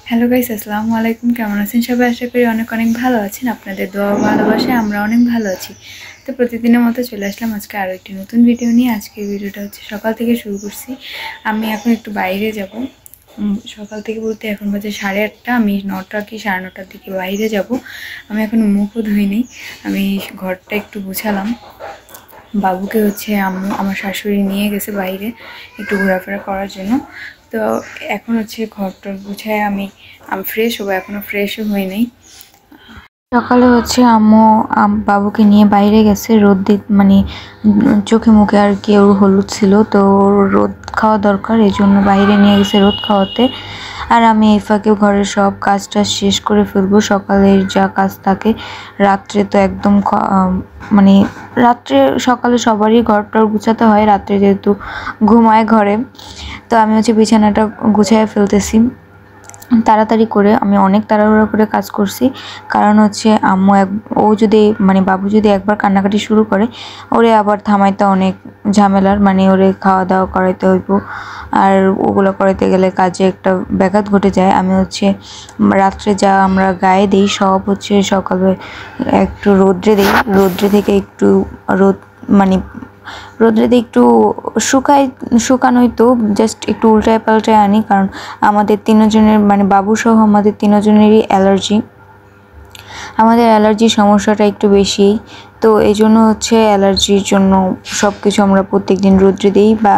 Hello guys, আসসালামু আলাইকুম। কেমন আছেন সবাই? আশা করি অনেক অনেক ভালো আছেন। আপনাদের দোয়া ও ভালোবাসায় আমরা অনেক ভালো আছি। তো প্রতিদিনের মতো চলে আসলাম আজকে আরও একটি নতুন ভিডিও নিয়ে। আজকের ভিডিওটা হচ্ছে সকাল থেকে শুরু করছি। আমি এখন একটু বাইরে যাব। সকাল থেকে বলতে এখন বাজে 8:30। আমি 9টা কি 9:30টার দিকে বাইরে যাব। আমি এখন মুখও ধুইনি। আমি ঘরটা একটু গুছালাম। বাবুকে হচ্ছে আম্মু আমার শাশুড়ি নিয়ে গেছে বাইরে একটু ঘোরাফেরা করার জন্য। তো এখন হচ্ছে ঘরটা গুছায় আমি ফ্রেশ হবো। এখনো ফ্রেশও হই নাই। সকালে হচ্ছে আম্মু বাবুকে নিয়ে বাইরে গেছে রোদ মানে চোখে মুখে আর কি ওর হলুদ ছিল, তো রোদ খাওয়া দরকার, এই জন্য বাইরে নিয়ে গেছে রোদ খাওয়াতে। আর আমি এই ফাঁকে ঘরের সব কাজটা শেষ করে ফেলবো। সকালের যা কাজ থাকে রাত্রে তো একদম মানে রাত্রে সকালে সবারই ঘরটা গুছাতে হয়, রাত্রে যেহেতু ঘুমায় ঘরে। তো আমি হচ্ছে বিছানাটা গুছাইয়া ফেলতেছি তাড়াতাড়ি করে। আমি অনেক তাড়াহুড়ো করে কাজ করছি, কারণ হচ্ছে ও যদি মানে বাবু যদি একবার কান্নাকাটি শুরু করে ওরে আবার থামাইতে অনেক ঝামেলার, মানে ওরে খাওয়া দাওয়া করাইতে হইব, আর ওগুলো করাইতে গেলে কাজে একটা ব্যাঘাত ঘটে যায়। আমি হচ্ছে রাত্রে যা আমরা গায়ে দিই সব হচ্ছে সকালে একটু রোদ্রে থেকে একটু মানে রোদ্রে দিয়ে একটু শুকানোই, তো জাস্ট একটু উল্টায় পাল্টায় আনি, কারণ আমাদের তিনজনের মানে বাবু সহ আমাদের তিনজনেরই অ্যালার্জির সমস্যাটা একটু বেশি। তো এই জন্য হচ্ছে অ্যালার্জির জন্য সব কিছু আমরা প্রত্যেকদিন রোদ্রে দিই, বা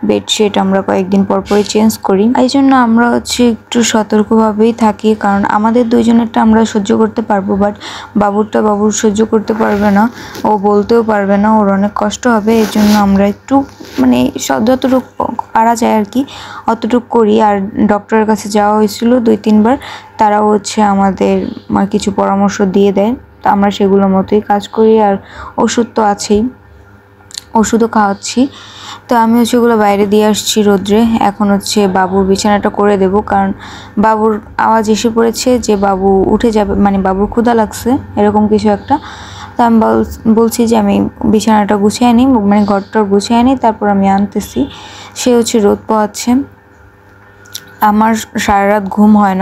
বেডশিট আমরা কয়েকদিন পরপরই চেঞ্জ করি। এই জন্য আমরা হচ্ছে একটু সতর্কভাবেই থাকি, কারণ আমাদের দুইজনেরটা আমরা সহ্য করতে পারবো, বাট বাবুর সহ্য করতে পারবে না, ও বলতেও পারবে না, ওর অনেক কষ্ট হবে। এই জন্য আমরা একটু মানে যতটুকু পারা যায় আর কি অতটুকু করি। আর ডক্টরের কাছে যাওয়া হয়েছিল 2-3 বার, তারাও হচ্ছে আমাদের কিছু পরামর্শ দিয়ে দেয়, তো আমরা সেগুলোর মতোই কাজ করি। আর ওষুধ তো আছেই, ওষুধও খাওয়াচ্ছি। তো আমি হচ্ছে ওগুলো বাইরে দিয়ে আসছি রোদ্রে। এখন হচ্ছে বাবুর বিছানাটা করে দেব, কারণ বাবুর আওয়াজ এসে পড়েছে যে বাবু উঠে যাবে, মানে বাবুর ক্ষুধা লাগছে এরকম কিছু একটা। তো আমি বলছি যে আমি বিছানাটা গুছিয়ে নিই, মানে ঘরটা গুছিয়ে নিই, তারপর আমি আনতেছি। সে হচ্ছে রোদ পোহাচ্ছে। আমার সারা রাত ঘুম হয়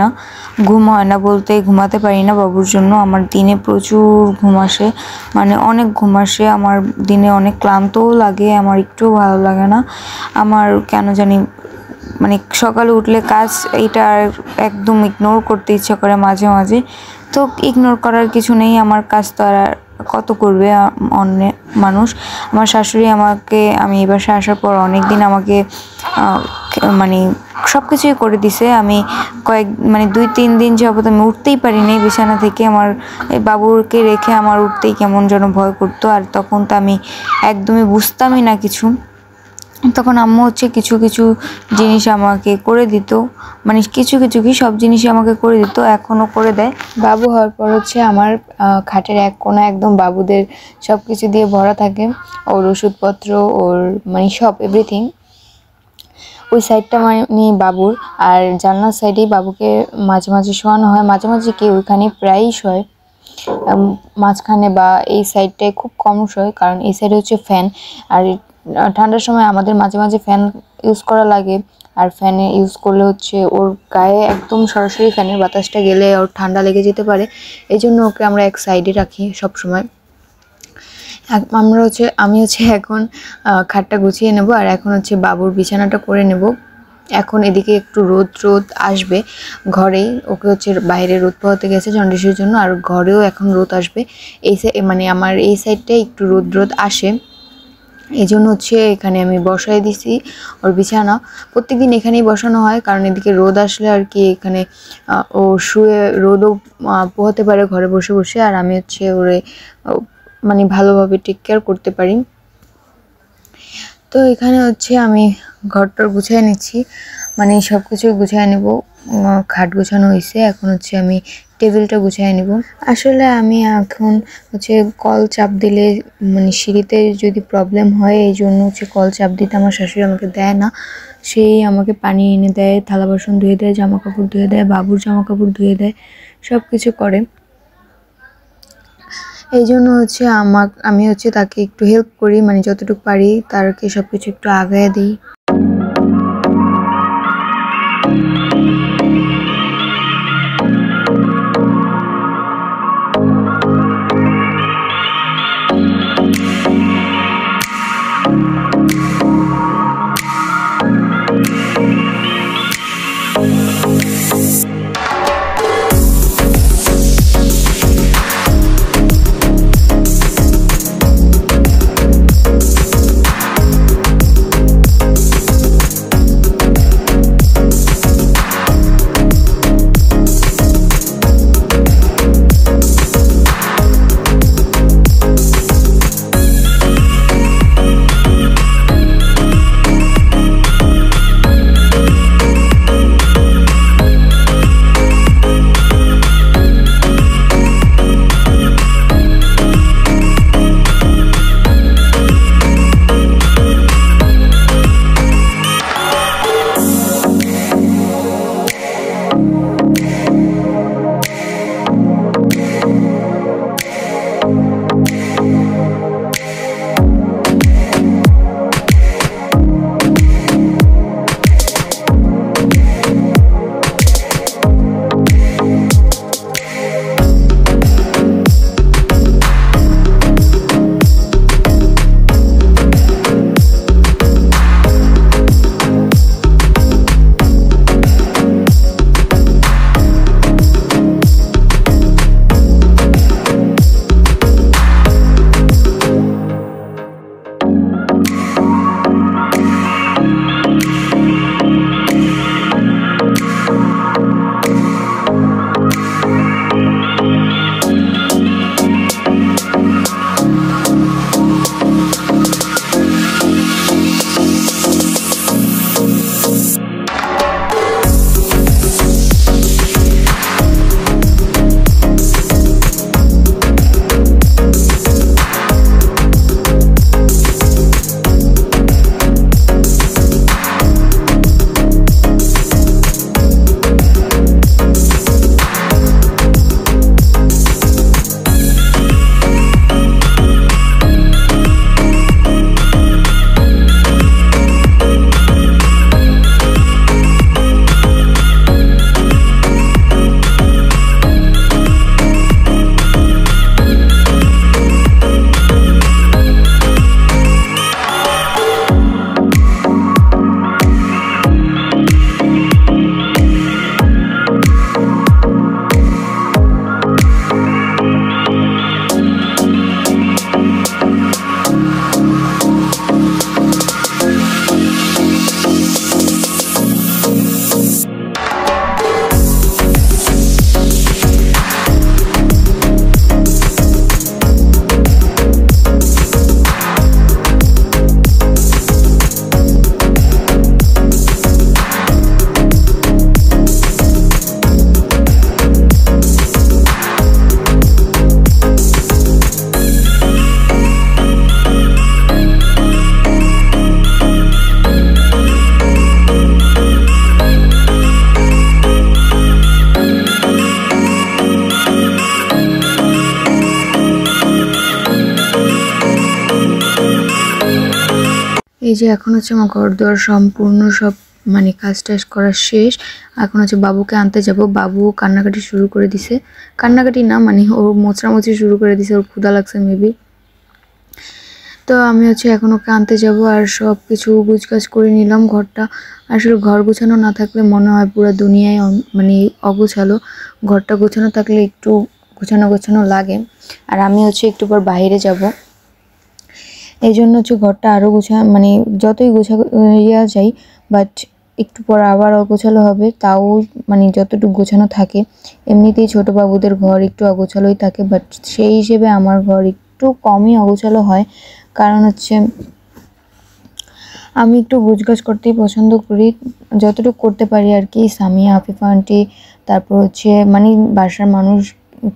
না বলতে ঘুমাতে পারি না বাবুর জন্য। আমার দিনে প্রচুর ঘুম আসে, মানে অনেক ঘুম আসে আমার দিনে, অনেক ক্লান্তও লাগে, আমার একটুও ভালো লাগে না। আমার কেন জানি মানে সকালে উঠলে কাজ এইটা একদম ইগনোর করতে ইচ্ছা করে মাঝে মাঝে। তো ইগনোর করার কিছু নেই, আমার কাজ তো আর কত করবে অন্য মানুষ। আমার শাশুড়ি আমি এই বাসায় আসার পর অনেকদিন আমাকে মানে সব কিছুই করে দিছে। আমি মানে 2-3 দিন যাবত আমি উঠতেই পারিনি বিছানা থেকে। আমার বাবুকে রেখে আমার উঠতেই কেমন যেন ভয় করতো, আর তখন তো আমি একদমই বুঝতামই না কিছু। তখন আম্মু হচ্ছে কিছু কিছু জিনিস আমাকে করে দিত, মানে কিছু কিছু কি সব জিনিসই আমাকে করে দিত, এখনও করে দেয়। বাবু হওয়ার পর হচ্ছে আমার খাটের এক কোণা একদম বাবুদের সব কিছু দিয়ে ভরা থাকে, ওর ওষুধপত্র, ওর মানে সব এভরিথিং। ওই সাইডটা মানে বাবুর, আর জানলার সাইডেই বাবুকে মাঝে মাঝে শোয়ানো হয়, মাঝে মাঝে কি ওইখানে প্রায়ই শোয়। মাঝখানে বা এই সাইডটায় খুব কম শোয়, কারণ এই সাইডে হচ্ছে ফ্যান, আর ঠান্ডার সময় আমাদের মাঝে মাঝে ফ্যান ইউজ করা লাগে। আর ফ্যানে ইউজ করলে হচ্ছে ওর গায়ে একদম সরাসরি ফ্যানের বাতাসটা গেলে ওর ঠান্ডা লেগে যেতে পারে, এই জন্য ওকে আমরা এক সাইডে রাখি সব সময়। আমি হচ্ছে এখন খাটটা গুছিয়ে নেব, আর এখন হচ্ছে বাবুর বিছানাটা করে নেব। এখন এদিকে একটু রোদ আসবে ঘরেই, ওকে হচ্ছে বাইরে রোদ পোহাতে গেছে জন্ডিসের জন্য, আর ঘরেও এখন রোদ আসবে। মানে আমার এই সাইডটায় একটু রোদ আসে, এই জন্য হচ্ছে এখানে আমি বসাই দিছি ওর বিছানা। প্রত্যেকদিন এখানেই বসানো হয়, কারণ এদিকে রোদ আসলে আর কি এখানে ও শুয়ে রোদও পোহাতে পারে ঘরে বসে বসে, আর আমি হচ্ছে ওরে মানে ভালোভাবে টেক কেয়ার করতে পারি। তো এখানে হচ্ছে আমি ঘরটার গুছিয়ে নিচ্ছি, মানে সব কিছু গুছিয়ে নেব। খাট গুছানো হয়েছে, এখন হচ্ছে আমি টেবিলটা গুছিয়ে নেব। আসলে আমি এখন হচ্ছে কল চাপ দিলে মানে সিঁড়িতে যদি প্রবলেম হয়, এই জন্য হচ্ছে কল চাপ দিতে আমার শাশুড়ি আমাকে দেয় না। সেই আমাকে পানি এনে দেয়, থালা বাসন ধুয়ে দেয়, জামা কাপড় ধুয়ে দেয়, বাবুর জামা কাপড় ধুয়ে দেয়, সব কিছু করে। এই জন্য হচ্ছে আমি হচ্ছে তাকে একটু হেল্প করি, মানে যতটুকু পারি তারকে সব কিছু একটু আগায় দিই। এই যে এখন হচ্ছে আমার ঘরদোর সম্পূর্ণ সব মানে কাজ টাজ করা শেষ। এখন হচ্ছে বাবুকে আনতে যাব। বাবু কান্নাকাটি শুরু করে দিছে, কান্নাকাটি না মানে ও মোচড়ামুচি শুরু করে দিছে, ওর ক্ষুধা লাগছে মেবি। তো আমি হচ্ছে এখন ওকে আনতে যাব আর সব কিছু গুছগাছ করে নিলাম। ঘরটা আসলে ঘর গোছানো না থাকলে মনে হয় পুরো দুনিয়ায় মানে অগোছালো, ঘরটা গোছানো থাকলে একটু গোছানো গোছানো লাগে। আর আমি হচ্ছে একটু পর বাইরে যাব, এই জন্য হচ্ছে ঘরটা আরও মানে যতই গোছাইয়া যাই বাট একটু পর আবার অগোছালো হবে, তাও মানে যতটুকু গোছানো থাকে। এমনিতেই ছোট বাবুদের ঘর একটু অগোছালোই থাকে, বাট সেই হিসেবে আমার ঘর একটু কমই অগোছালো হয়, কারণ হচ্ছে আমি একটু গোছগাছ করতেই পছন্দ করি, যতটুকু করতে পারি আর কি। সামিয়া, আফিফা আন্টি, তারপর হচ্ছে মানে বাসার মানুষ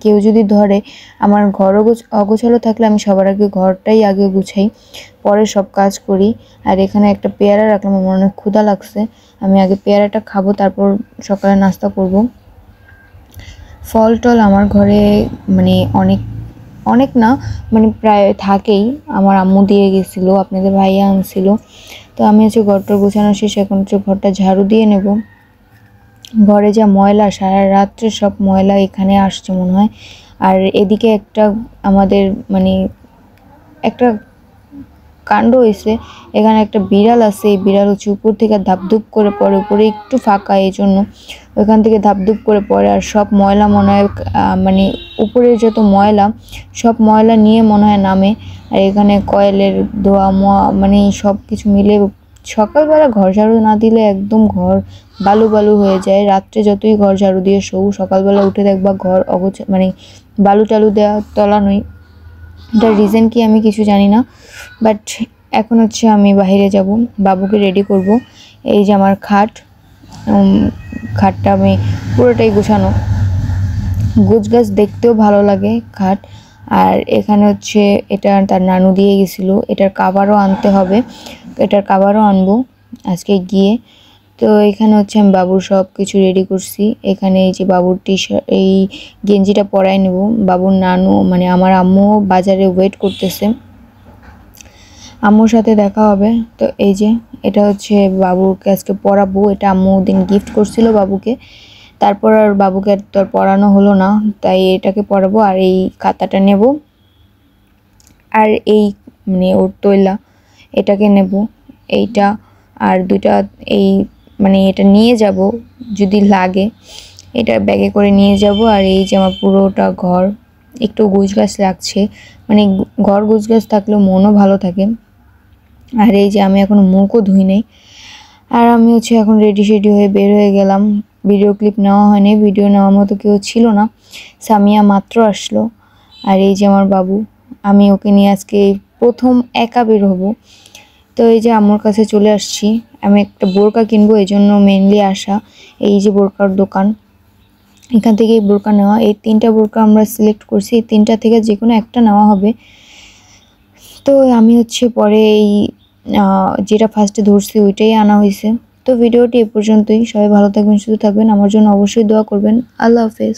কেউ যদি ধরে আমার ঘর অগোছালো থাকলে আমি সবার আগে ঘরটাই আগে গুছাই, পরে সব কাজ করি। আর এখানে একটা পেয়ারা রাখলাম, আমার অনেক ক্ষুধা লাগছে, আমি আগে পেয়ারাটা খাবো, তারপর সকালে নাস্তা করব। ফল টল আমার ঘরে মানে অনেক না মানে প্রায় থাকেই, আমার আম্মু দিয়ে গেছিলো, আপনাদের ভাইয়া আনছিল। তো আমি হচ্ছে ঘরটা গোছানো শেষ, এখন হচ্ছে ঘরটা ঝাড়ু দিয়ে নেব। ঘরে যা ময়লা, সারা রাত্রে সব ময়লা এখানে আসছে মনে হয়। আর এদিকে একটা আমাদের মানে একটা কাণ্ড হয়েছে, এখানে একটা বিড়াল আছে, এই বিড়াল হচ্ছে উপর থেকে ধাপধুপ করে পড়ে, উপরে একটু ফাঁকা এই জন্য ওইখান থেকে ধাপধুপ করে পড়ে, আর সব ময়লা মনে হয় মানে উপরের যত ময়লা সব ময়লা নিয়ে মনে হয় নামে। আর এখানে কয়েলের ধোয়া মোয়া মানে সব কিছু মিলে সকালবেলা ঘর ঝাড়ু না দিলে একদম ঘর বালু বালু হয়ে যায়। রাত্রে যতই ঘর ঝাড়ু দিয়ে শোও, সকালবেলা উঠে দেখবা ঘর মানে বালু টালু দেওয়া তলানোই। এটার রিজন কি আমি কিছু জানি না, বাট এখন হচ্ছে আমি বাইরে যাব, বাবুকে রেডি করব। এই যে আমার খাটটা আমি পুরোটাই গোছানো, গোছগাছ দেখতেও ভালো লাগে খাট। আর এখানে হচ্ছে এটা তার নানু দিয়ে গেছিলো, এটার কাভারও আনতে হবে, এটার কাভারও আনবো আজকে গিয়ে। তো এখানে হচ্ছে আমি বাবুর সব কিছু রেডি করছি। এখানে এই যে বাবুর এই গেঞ্জিটা পরাই নেব। বাবুর নানু মানে আমার আম্মু বাজারে ওয়েট করতেছে, আম্মুর সাথে দেখা হবে। তো এই যে এটা হচ্ছে বাবুকে আজকে পরাবো, এটা আম্মু দিন গিফট করছিল বাবুকে, তারপর আর বাবুকে তো আর পরানো হলো না, তাই এটাকে পরাবো। আর এই খাতাটা নেব, আর এই মানে ওর তৈলা এটাকে নেব, এইটা আর দুইটা এই মানে এটা নিয়ে যাব যদি লাগে, এটা ব্যাগে করে নিয়ে যাব। আর এই যে আমার পুরোটা ঘর একটু গোছগাছ লাগছে, মানে ঘর গোছগাছ থাকলেও মনও ভালো থাকে। আর এই যে আমি এখনো মুখও ধুই নাই, আর আমি হচ্ছে এখন রেডি হয়ে বের হয়ে গেলাম। ভিডিও ক্লিপ নেওয়া হয়নি, ভিডিও নেওয়ার মতো কেউ ছিল না। সামিয়া মাত্র আসলো, আর এই যে আমার বাবু, আমি ওকে নিয়ে আজকে প্রথম একা বের হব। তো এই যে আম্মুর কাছে চলে আসছি, আমি একটা বোরকা কিনবো, এই জন্য মেনলি আসা। এই যে বোরকার দোকান, এখান থেকে বোরকা নেওয়া। এই 3টা বোরকা আমরা সিলেক্ট করছি, এই 3টা থেকে যে কোনো একটা নেওয়া হবে। তো আমি হচ্ছে পরে এই যেটা ফার্স্টে ধরছি ওইটাই আনা হয়েছে। তো ভিডিওটি এ পর্যন্তই। সবাই ভালো থাকবেন, সুস্থ থাকবেন, আমার জন্য অবশ্যই দোয়া করবেন। আল্লাহ হাফেজ।